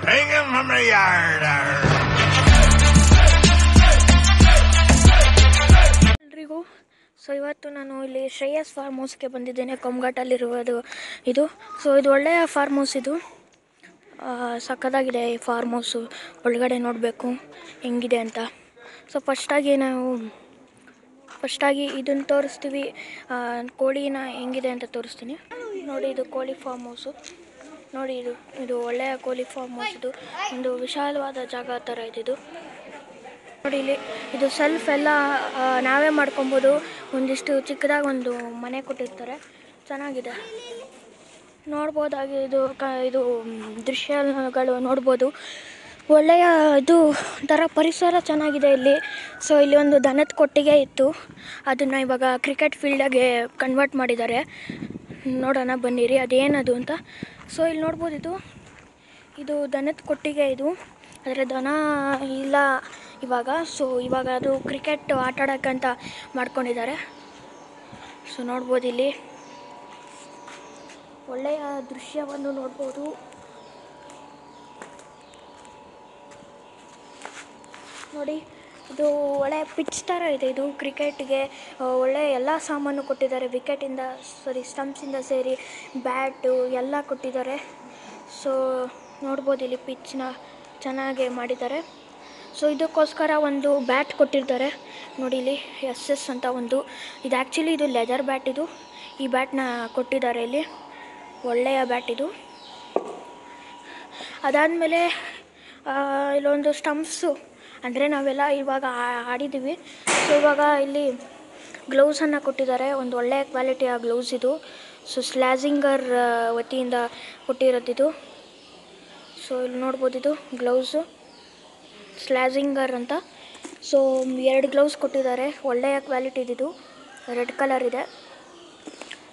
Hang him from the yard. ಎಲ್ರಿಗೂ so ಇವತ್ತು ನಾನು ಇಲ್ಲಿ ಶ್ರೇಯಸ್ ಫಾರ್ಮ್ ಹೌಸ್ಗೆ ಬಂದಿದ್ದೇನೆ. ಕೊಂಗಟಲ್ಲಿರುವುದು ಇದು. ಸೊ ಇದು ಒಳ್ಳೆಯ ಫಾರ್ಮ್ ಹೌಸ್. ಇದು ಸಕ್ಕತ್ತಾಗಿದೆ ಈ ಫಾರ್ಮ್ ಹೌಸು. ಒಳಗಡೆ ನೋಡಬೇಕು ಹೆಂಗಿದೆ ಅಂತ. ಸೊ ಫಸ್ಟಾಗಿ ಇದನ್ನು ತೋರಿಸ್ತೀವಿ, ಕೋಳಿನ ಹೆಂಗಿದೆ ಅಂತ ತೋರಿಸ್ತೀನಿ. ನೋಡಿ, ಇದು ಕೋಳಿ ಫಾರ್ಮ್ ಹೌಸು. ನೋಡಿ, ಇದು ಒಳ್ಳೆಯ ಕೋಳಿ ಫಾರ್ಮ್ ಹೌಸ್. ಇದು ಒಂದು ವಿಶಾಲವಾದ ಜಾಗ ಥರ ಇದೆ. ನೋಡಿ, ಇಲ್ಲಿ ಇದು ಸೆಲ್ಫ್ ಎಲ್ಲ ನಾವೇ ಮಾಡ್ಕೊಬೋದು. ಒಂದಿಷ್ಟು ಚಿಕ್ಕದಾಗಿ ಒಂದು ಮನೆ ಕೊಟ್ಟಿರ್ತಾರೆ, ಚೆನ್ನಾಗಿದೆ. ನೋಡ್ಬೋದಾಗಿ ಇದು ದೃಶ್ಯಗಳು ನೋಡ್ಬೋದು. ಒಳ್ಳೆಯ ಇದು ಥರ ಪರಿಸರ ಚೆನ್ನಾಗಿದೆ ಇಲ್ಲಿ. ಸೊ ಇಲ್ಲಿ ಒಂದು ದನದ ಕೊಟ್ಟಿಗೆ ಇತ್ತು, ಅದನ್ನು ಇವಾಗ ಕ್ರಿಕೆಟ್ ಫೀಲ್ಡಾಗೆ ಕನ್ವರ್ಟ್ ಮಾಡಿದ್ದಾರೆ. ನೋಡೋಣ ಬನ್ನಿರಿ ಅದೇನದು ಅಂತ. ಸೊ ಇಲ್ಲಿ ನೋಡ್ಬೋದು, ಇದು ದನದ ಕೊಟ್ಟಿಗೆ. ಇದು ಆದರೆ ದನ ಇಲ್ಲ ಇವಾಗ. ಸೊ ಇವಾಗ ಅದು ಕ್ರಿಕೆಟ್ ಆಟ ಆಡೋಕ್ಕಂತ ಮಾಡ್ಕೊಂಡಿದ್ದಾರೆ. ಸೊ ನೋಡ್ಬೋದು, ಇಲ್ಲಿ ಒಳ್ಳೆಯ ದೃಶ್ಯವನ್ನು ನೋಡ್ಬೋದು. ನೋಡಿ, ಇದು ಒಳ್ಳೆಯ ಪಿಚ್ ಥರ ಇದೆ. ಇದು ಕ್ರಿಕೆಟ್ಗೆ ಒಳ್ಳೆಯ ಎಲ್ಲ ಸಾಮಾನು ಕೊಟ್ಟಿದ್ದಾರೆ. ಸ್ಟಂಪ್ಸಿಂದ ಸೇರಿ ಬ್ಯಾಟು ಎಲ್ಲ ಕೊಟ್ಟಿದ್ದಾರೆ. ಸೊ ನೋಡ್ಬೋದು, ಇಲ್ಲಿ ಪಿಚ್ನ ಚೆನ್ನಾಗಿ ಮಾಡಿದ್ದಾರೆ. ಸೊ ಇದಕ್ಕೋಸ್ಕರ ಒಂದು ಬ್ಯಾಟ್ ಕೊಟ್ಟಿರ್ತಾರೆ. ನೋಡಿ, ಇಲ್ಲಿ SS ಅಂತ ಇದು ಆ್ಯಕ್ಚುಲಿ ಇದು ಲೆದರ್ ಬ್ಯಾಟ್. ಈ ಬ್ಯಾಟ್ನ ಕೊಟ್ಟಿದ್ದಾರೆ ಇಲ್ಲಿ. ಒಳ್ಳೆಯ ಬ್ಯಾಟ್ ಇದು. ಅದಾದಮೇಲೆ ಇಲ್ಲೊಂದು ಸ್ಟಂಪ್ಸು, ಅಂದರೆ ನಾವೆಲ್ಲ ಇವಾಗ ಆಡಿದ್ದೀವಿ. ಸೊ ಇವಾಗ ಇಲ್ಲಿ ಗ್ಲೌಸನ್ನು ಕೊಟ್ಟಿದ್ದಾರೆ, ಒಂದು ಒಳ್ಳೆಯ ಕ್ವಾಲಿಟಿಯ ಗ್ಲೌಸ್ ಇದು. ಸೊ ಸ್ಲ್ಯಾಜಿಂಗರ್ ವತಿಯಿಂದ ಕೊಟ್ಟಿರೋದಿದು. ಸೊ ಇಲ್ಲಿ ನೋಡ್ಬೋದು, ಇದು ಗ್ಲೌಸು ಸ್ಲ್ಯಾಜಿಂಗರ್ ಅಂತ. ಸೊ 2 ಗ್ಲೌಸ್ ಕೊಟ್ಟಿದ್ದಾರೆ, ಒಳ್ಳೆಯ ಕ್ವಾಲಿಟಿದು. ರೆಡ್ ಕಲರ್ ಇದೆ.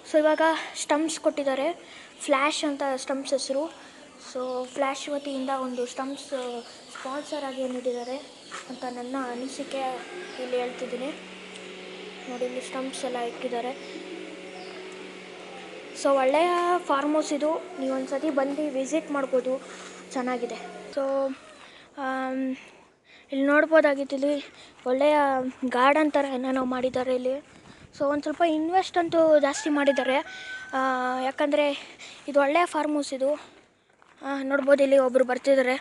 ಸೊ ಇವಾಗ ಸ್ಟಂಪ್ಸ್ ಕೊಟ್ಟಿದ್ದಾರೆ, ಫ್ಲ್ಯಾಶ್ ಅಂತ ಸ್ಟಂಪ್ಸ್ ಹೆಸರು. ಸೊ ಫ್ಲ್ಯಾಶ್ ವತಿಯಿಂದ ಒಂದು ಸ್ಟಂಪ್ಸ್ ಸ್ಪಾನ್ಸರ್ ಆಗಿ ನೀಡಿದ್ದಾರೆ ಅಂತ ನನ್ನ ಅನಿಸಿಕೆ ಇಲ್ಲಿ ಹೇಳ್ತಿದ್ದೀನಿ. ನೋಡಿ, ಇಲ್ಲಿ ಸ್ಟಂಪ್ಸ್ ಎಲ್ಲ ಇಟ್ಟಿದ್ದಾರೆ. ಸೊ ಒಳ್ಳೆಯ ಫಾರ್ಮ್ ಹೌಸ್ ಇದು. ನೀವೊಂದು ಸತಿ ಬಂದು ವಿಸಿಟ್ ಮಾಡ್ಬೋದು, ಚೆನ್ನಾಗಿದೆ. ಸೊ ಇಲ್ಲಿ ನೋಡ್ಬೋದಾಗಿತ್ತು, ಇಲ್ಲಿ ಒಳ್ಳೆಯ ಗಾರ್ಡನ್ ಥರ ಏನೇನೋ ಮಾಡಿದ್ದಾರೆ ಇಲ್ಲಿ. ಸೊ ಒಂದು ಸ್ವಲ್ಪ ಇನ್ವೆಸ್ಟ್ ಅಂತೂ ಜಾಸ್ತಿ ಮಾಡಿದ್ದಾರೆ, ಯಾಕಂದರೆ ಇದು ಒಳ್ಳೆಯ ಫಾರ್ಮ್ ಹೌಸ್ ಇದು. ನೋಡ್ಬೋದು, ಇಲ್ಲಿ ಒಬ್ಬರು ಬರ್ತಿದ್ದಾರೆ.